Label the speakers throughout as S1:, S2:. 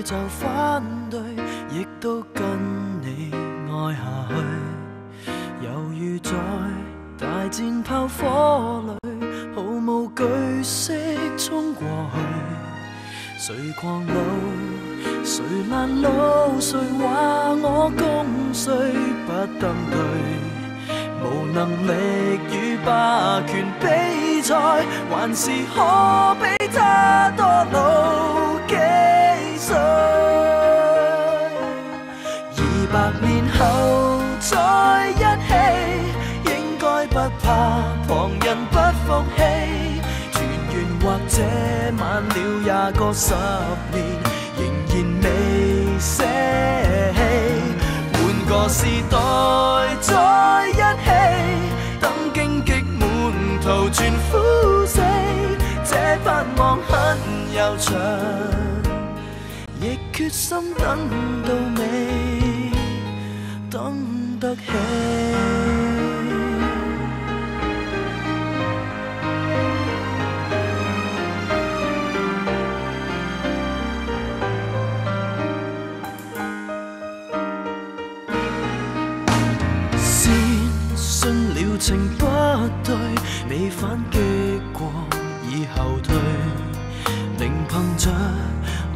S1: 就反對，亦都跟你愛下去。猶如在大戰炮火裏，毫無懼色衝過去。誰狂怒，誰攔路，誰話我共誰不登對。無能力與霸權比賽，還是可比他多老幾歲。200年後再一起，應該不怕旁人不服氣。團圓或者晚了20個10年，仍然未捨棄。換個時代再一起，等荊棘滿途全枯死。這盼望很悠長，亦決心等到尾，等得起。情不對，未反擊過已後退，仍憑着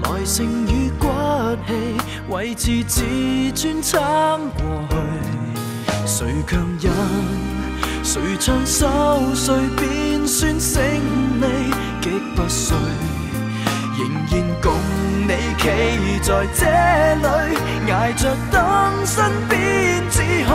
S1: 耐性與骨氣，維持自尊撐過去。誰強忍，誰長壽，誰便算勝利，極不衰。仍然共你企在這裏，捱着等身邊指控。